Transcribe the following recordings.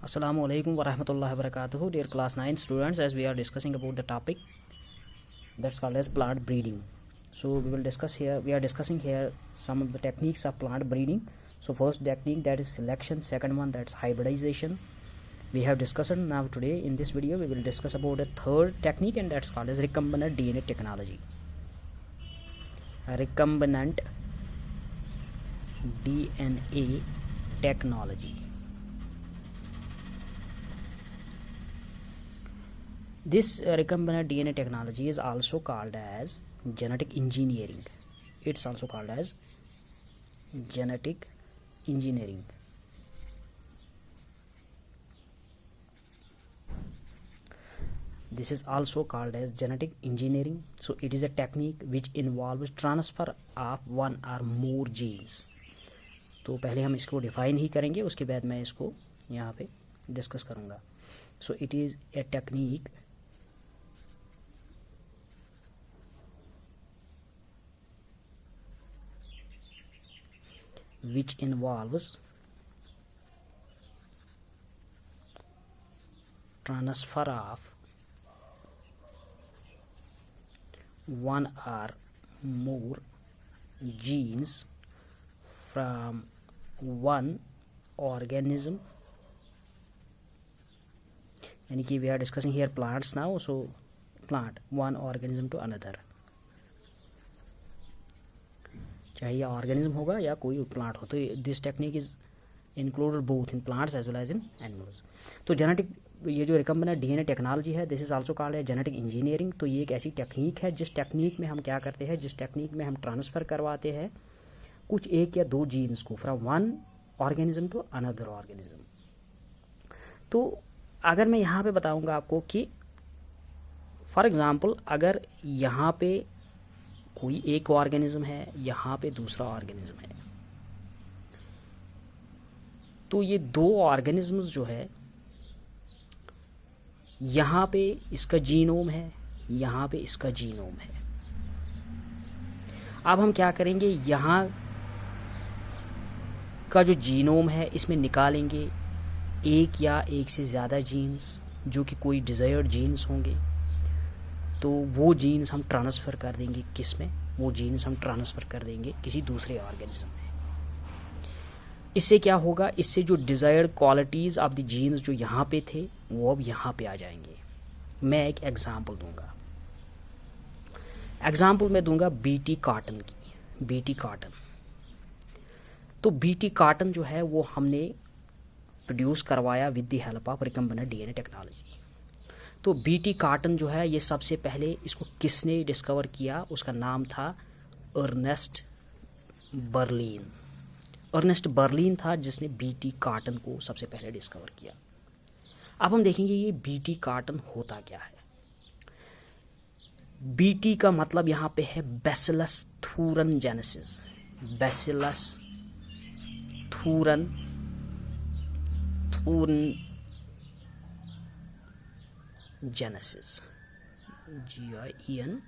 Assalamu alaikum wa rahmatullahi wa barakatuh. Dear class 9 students, as we are discussing about the topic that's called as plant breeding. So we are discussing here some of the techniques of plant breeding. So first technique, that is selection. Second one, that's hybridization. We have discussed it. Now today in this video we will discuss about a third technique, and that's called as recombinant DNA technology. Recombinant DNA technology. This recombinant DNA technology is also called as genetic engineering. It's also called as genetic engineering. This is also called as genetic engineering. So it is a technique which involves transfer of one or more genes. तो पहले हम इसको define ही करेंगे, उसके बाद मैं इसको यहाँ पे डिस्कस करूँगा. So it is a technique which involves transfer of one or more genes from one organism. यानी कि we are discussing here plants now, so plant one organism to another, चाहे ये ऑर्गेनिज्म होगा या कोई प्लांट हो. तो this technique is included both in plants as well as in animals. तो जेनेटिक, ये जो रिकम्बिनेंट डीएनए टेक्नोलॉजी है, दिस इज आल्सो कॉल्ड है जेनेटिक इंजीनियरिंग. तो ये एक ऐसी टेक्निक है जिस टेक्निक में हम क्या करते हैं, जिस टेक्निक में हम ट्रांसफ़र करवाते हैं कुछ एक या दो जीन्स को from one organism to another organism. तो अगर मैं यहाँ पे बताऊँगा आपको कि फॉर एग्ज़ाम्पल अगर यहाँ पे कोई एक ऑर्गेनिज्म है, यहाँ पे दूसरा ऑर्गेनिज्म है, तो ये दो ऑर्गेनिज्म्स जो है, यहाँ पे इसका जीनोम है, यहाँ पे इसका जीनोम है. अब हम क्या करेंगे, यहाँ का जो जीनोम है इसमें निकालेंगे एक या एक से ज़्यादा जीन्स जो कि कोई डिज़ायर्ड जीन्स होंगे. तो वो जीन्स हम ट्रांसफ़र कर देंगे किस में, वो जीन्स हम ट्रांसफ़र कर देंगे किसी दूसरे ऑर्गेनिज्म में. इससे क्या होगा, इससे जो desired qualities of the genes जो यहाँ पे थे वो अब यहाँ पे आ जाएंगे. मैं एक एग्ज़ाम्पल दूंगा. एग्ज़ाम्पल मैं दूंगा बीटी कॉटन की. बीटी कॉटन, तो बीटी कॉटन जो है वो हमने प्रोड्यूस करवाया with the help of recombinant DNA technology. तो बीटी कॉटन जो है ये सबसे पहले इसको किसने डिस्कवर किया, उसका नाम था अर्नेस्ट बर्लिन. अर्नेस्ट बर्लिन था जिसने बीटी कॉटन को सबसे पहले डिस्कवर किया. अब हम देखेंगे ये बीटी कॉटन होता क्या है. बीटी का मतलब यहाँ पे है Bacillus thuringiensis. Bacillus thuringiensis, GIENSIS.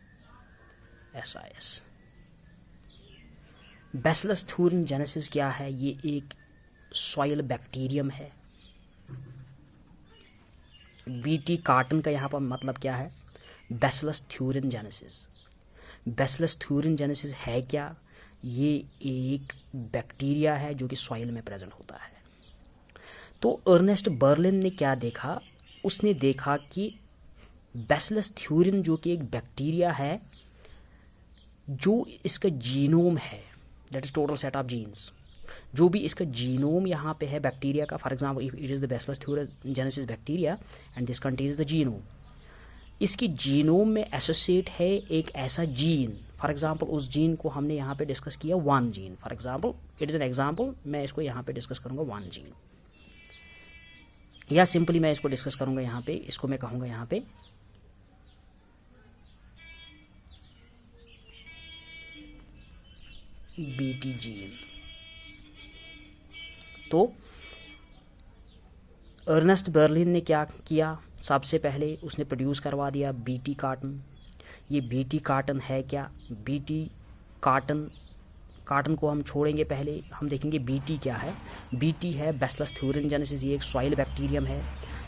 Bacillus thuringiensis क्या है, ये एक सॉइल बैक्टीरियम है. बीटी कॉटन का यहाँ पर मतलब क्या है, बैसिलस थूरनजेनेसिस. बैसिलस थूरनजेनेसिस है क्या, ये एक बैक्टीरिया है जो कि सॉइल में प्रेजेंट होता है. तो अर्नेस्ट बर्लिन ने क्या देखा, उसने देखा कि बैसिलस थ्यूरिन जो कि एक बैक्टीरिया है, जो इसका जीनोम है, that is total set of genes, जो भी इसका जीनोम यहाँ पे है बैक्टीरिया का, for example if it is the Bacillus thuringiensis bacteria and this contains the genome, इसकी जीनोम में एसोसिएट है एक ऐसा जीन. फॉर एग्जांपल उस जीन को हमने यहाँ पे डिस्कस किया one gene. For example it is an example, मैं इसको यहाँ पे डिस्कस करूँगा वन जीन, या सिंपली मैं इसको डिस्कस करूँगा यहाँ पे, इसको मैं कहूँगा यहाँ पे बीटी जीन. तो अर्नेस्ट बर्लिन ने क्या किया, सबसे पहले उसने प्रोड्यूस करवा दिया बीटी कॉटन. ये बीटी कॉटन है क्या, बीटी कॉटन कॉटन को हम छोड़ेंगे, पहले हम देखेंगे बीटी क्या है। बीटी है बैसिलस थ्यूरिनजेनेसिस, ये एक सॉइल बैक्टीरियम है।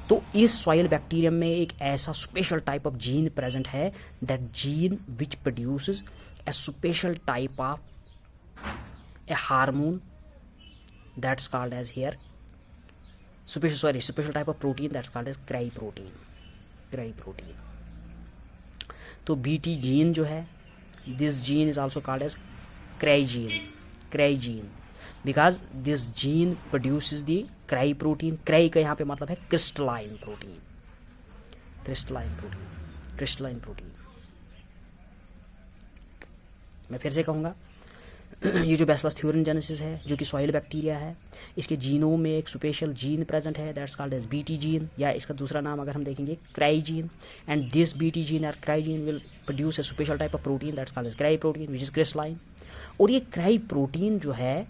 तो इस सॉइल बैक्टीरियम में एक ऐसा special type of gene present है, that gene which produces a special type of a hormone that's called as here special type of protein that's called as cry protein. तो BT gene जो है, this gene is also called as cry gene because this gene produces the cry protein. Cry का यहाँ पे मतलब है crystalline protein. मैं फिर से कहूँगा, ये जो बैसिलस थ्यूरिनजेनेसिस है, जो कि सॉइल बैक्टीरिया है, इसके जीनोम में एक स्पेशल जीन प्रेजेंट है, that's called as BT gene, या इसका दूसरा नाम अगर हम देखेंगे cry gene. And this BT gene और cry gene will produce a special type of protein that's called as cry protein which is crystalline. और ये क्राई प्रोटीन जो है,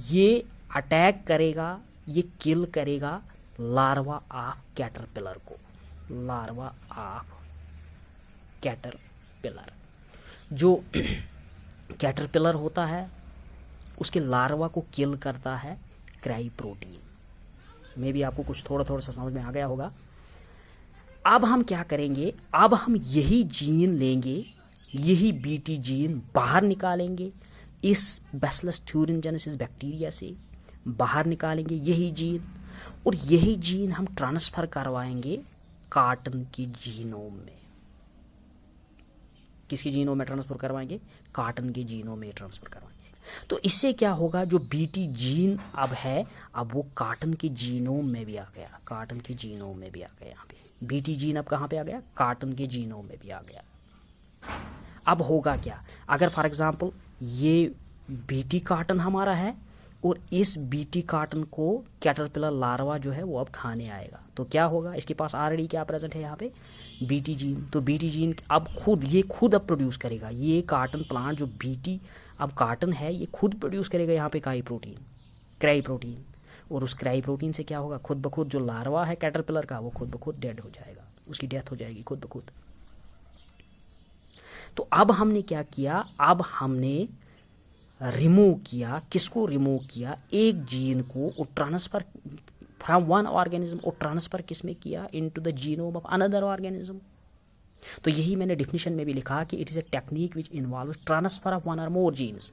ये अटैक करेगा, ये किल करेगा लार्वा ऑफ कैटरपिलर को। जो कैटरपिलर होता है, उसके लार्वा को किल करता है क्राई प्रोटीन। मे भी आपको कुछ थोड़ा सा समझ में आ गया होगा। अब हम क्या करेंगे, अब हम यही जीन लेंगे, यही बीटी जीन बाहर निकालेंगे, इस बैसिलस थ्यूरिनजेनेसिस बैक्टीरिया से बाहर निकालेंगे यही जीन, और यही जीन हम ट्रांसफ़र करवाएंगे कॉटन के जीनोम में। किसके जीनोम में ट्रांसफ़र करवाएंगे? कॉटन के जीनोम में ट्रांसफ़र करवाएंगे। तो इससे क्या होगा, जो बीटी जीन अब है, अब वो कॉटन के जीनोम में भी आ गया। यहाँ पे बीटी जीन अब कहाँ पे आ गया? कॉटन के जीनोम में भी आ गया। अब होगा क्या, अगर फॉर एग्जांपल ये बीटी कॉटन हमारा है और इस बीटी कॉटन को कैटरपिलर लार्वा जो है वो अब खाने आएगा, तो क्या होगा, इसके पास ऑलरेडी क्या प्रेजेंट है यहाँ पे? BT gene. तो बीटी जीन अब खुद अब प्रोड्यूस करेगा, ये कॉटन प्लांट जो बीटी अब कॉटन है, ये खुद प्रोड्यूस करेगा यहाँ पे क्राई प्रोटीन। और उस क्राई प्रोटीन से क्या होगा, खुद ब खुद जो लार्वा है कैटरपिलर का, वो खुद ब खुद डेड हो जाएगा, उसकी डेथ हो जाएगी खुद ब खुद। तो अब हमने क्या किया, अब हमने रिमूव किया, किसको रिमूव किया? एक जीन को, और ट्रांसफर फ्रॉम वन ऑर्गेनिज्म, और ट्रांसफर किस में किया? Into the genome of another organism. तो यही मैंने डिफिनेशन में भी लिखा कि it is a technique which involves transfer of one और मोर जीन्स,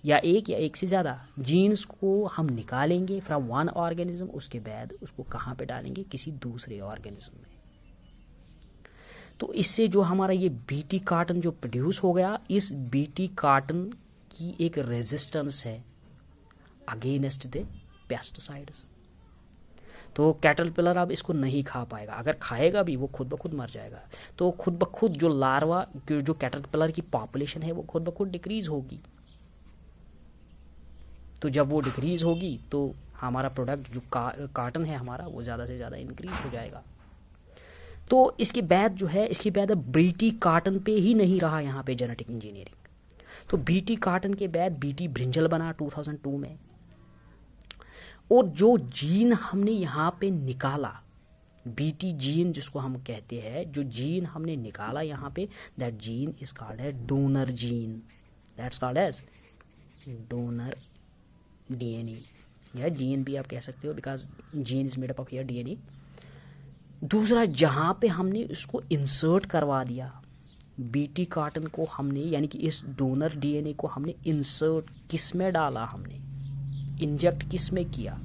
या एक से ज़्यादा जीन्स को हम निकालेंगे फ्रॉम वन ऑर्गेनिज्म, उसके बाद उसको कहाँ पे डालेंगे? किसी दूसरे ऑर्गेनिज्म में। तो इससे जो हमारा ये बीटी कॉटन जो प्रोड्यूस हो गया, इस बीटी कॉटन की एक रेजिस्टेंस है अगेंस्ट द पेस्टिसाइड्स। तो कैटरपिलर अब इसको नहीं खा पाएगा, अगर खाएगा भी वो खुद ब खुद मर जाएगा। तो खुद ब खुद जो लार्वा, जो कैटरपिलर की पॉपुलेशन है, वो खुद ब खुद डिक्रीज होगी। तो जब वो डिक्रीज होगी तो हमारा प्रोडक्ट जो कॉटन है हमारा, वो ज़्यादा से ज़्यादा इंक्रीज हो जाएगा। तो इसके बाद जो है, इसके बाद बीटी कॉटन पे ही नहीं रहा यहाँ पे जेनेटिक इंजीनियरिंग। तो बीटी कॉटन के बाद बीटी ब्रिंजल बना 2002 में, और जो जीन हमने यहाँ पे निकाला, बीटी जीन जिसको हम कहते हैं, जो जीन हमने निकाला यहाँ पे, that gene is called as donor gene, that's called as donor DNA, या जीन भी आप कह सकते हो, because gene is made up of here DNA. दूसरा, जहाँ पे हमने इसको इंसर्ट करवा दिया बीटी कॉटन को, हमने यानी कि इस डोनर डीएनए को हमने इंसर्ट किस में डाला, हमने इंजेक्ट किस में किया,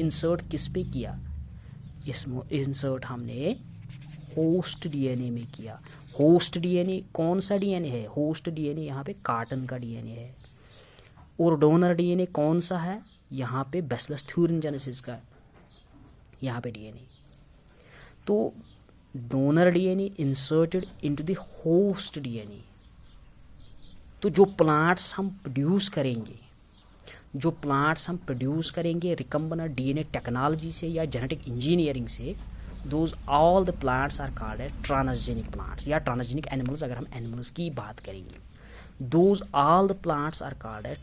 इंसर्ट किस पे किया? इसमें इंसर्ट हमने होस्ट डीएनए में किया। होस्ट डीएनए कौन सा डीएनए है? होस्ट डीएनए यहाँ पे कॉटन का डीएनए है। और डोनर डीएनए कौन सा है? यहाँ पे बैसिलस थ्यूरिनजेनेसिस का यहाँ पे डीएनए। तो donor DNA inserted into the host DNA. तो जो प्लांट्स हम प्रोड्यूस करेंगे रिकम्बिनेंट डीएनए टेक्नोलॉजी से या जेनेटिक इंजीनियरिंग से, those all the plants are called as transgenic plants, या ट्रांसजेनिक एनिमल्स अगर हम एनिमल्स की बात करेंगे, those all the plants are called as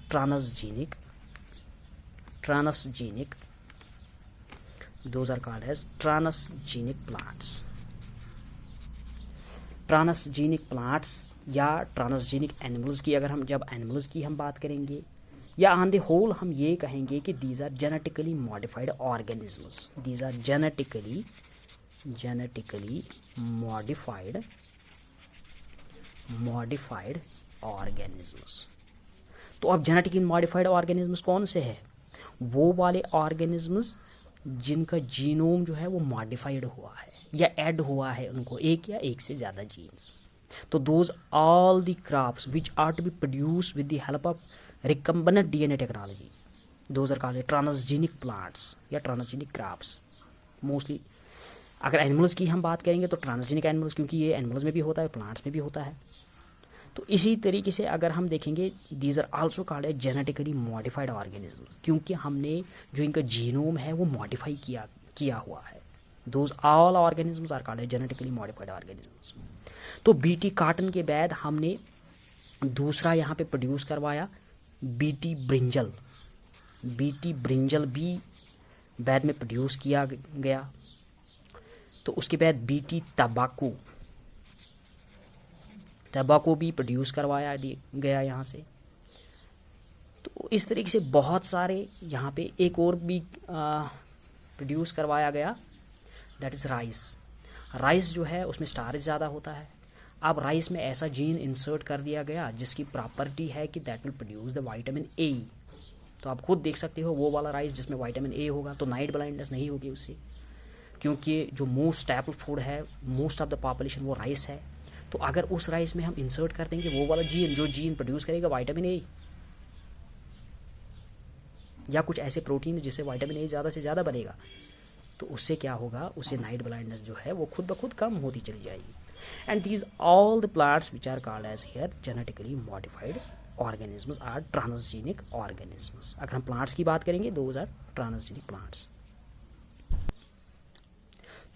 transgenic, those are called as transgenic plants. Transgenic plants या ट्रांसजेनिक एनिमल्स की अगर हम जब एनिमल्स की हम बात करेंगे या ऑन द होल हम ये कहेंगे कि these are genetically modified organisms, these are genetically modified organisms. तो अब जेनेटिकली मॉडिफाइड ऑर्गेनिजम्स कौन से हैं? वो वाले ऑर्गेनिजम्स जिनका जीनोम जो है वो मॉडिफाइड हुआ है या ऐड हुआ है उनको एक या एक से ज़्यादा जीन्स। तो those all the crops which are to be produce with the help of recombinant DNA technology, those are called transgenic plants या ट्रांसजेनिक क्रॉप्स। मोस्टली अगर एनिमल्स की हम बात करेंगे तो ट्रांसजेनिक एनिमल्स, क्योंकि ये एनिमल्स में भी होता है प्लांट्स में भी होता है। तो इसी तरीके से अगर हम देखेंगे these are also called a genetically modified organism, क्योंकि हमने जो इनका जीनोम है वो मॉडिफाई किया हुआ है। Those all organisms are called a genetically modified organisms. तो बीटी कॉटन के बाद हमने दूसरा यहाँ पे प्रोड्यूस करवाया बीटी ब्रिंजल। बीटी ब्रिंजल भी बाद में प्रोड्यूस किया गया। तो उसके बाद बीटी टबाको भी प्रोड्यूस करवाया गया यहाँ से। तो इस तरीके से बहुत सारे यहाँ पे एक और भी प्रोड्यूस करवाया गया, दैट इज़ राइस। राइस जो है उसमें स्टार्च ज़्यादा होता है। अब राइस में ऐसा जीन इंसर्ट कर दिया गया जिसकी प्रॉपर्टी है कि that will produce the vitamin A. तो आप खुद देख सकते हो वो वाला राइस जिसमें विटामिन ए होगा तो नाइट ब्लाइंडनेस नहीं होगी उससे, क्योंकि जो मोस्ट स्टेपल फूड है मोस्ट ऑफ द पॉपुलेशन वो राइस है। तो अगर उस राइस में हम इंसर्ट कर देंगे वो वाला जीन जो जीन प्रोड्यूस करेगा विटामिन ए या कुछ ऐसे प्रोटीन जिससे विटामिन ए ज़्यादा से ज़्यादा बनेगा, तो उससे क्या होगा, उससे नाइट ब्लाइंडनेस जो है वो खुद ब खुद कम होती चली जाएगी। And these all the plants which are called as here genetically modified organisms are transgenic organisms. अगर हम प्लांट्स की बात करेंगे दोज आर ट्रांसजेनिक प्लांट्स।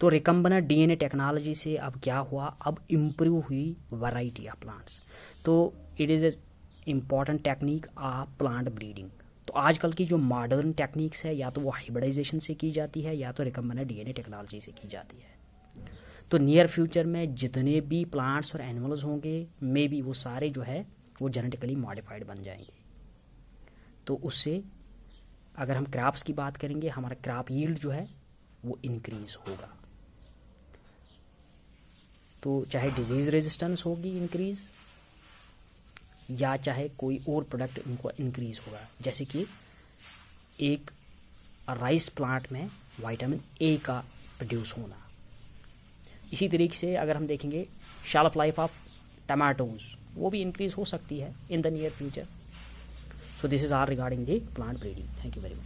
तो रिकम्बिनेंट डीएनए टेक्नोलॉजी से अब क्या हुआ, अब इम्प्रूव हुई वैरायटी ऑफ प्लांट्स। तो it is a important technique of plant breeding. तो आजकल की जो मॉडर्न टेक्निक्स है या तो वो हाइब्रिडाइजेशन से की जाती है या तो रिकम्बिनेंट डीएनए टेक्नोलॉजी से की जाती है। तो नियर फ्यूचर में जितने भी प्लांट्स और एनिमल्स होंगे मे बी वो सारे जो है वो जेनेटिकली मॉडिफाइड बन जाएंगे। तो उससे अगर हम क्रॉप्स की बात करेंगे हमारा क्रॉप यील्ड जो है वो इंक्रीज होगा। तो चाहे डिजीज़ रेजिस्टेंस होगी इंक्रीज या चाहे कोई और प्रोडक्ट उनको इंक्रीज होगा, जैसे कि एक राइस प्लांट में विटामिन ए का प्रोड्यूस होना। इसी तरीके से अगर हम देखेंगे शेल्फ लाइफ ऑफ टमाटोज वो भी इंक्रीज हो सकती है in the near future. So this is our regarding the plant breeding. Thank you very much.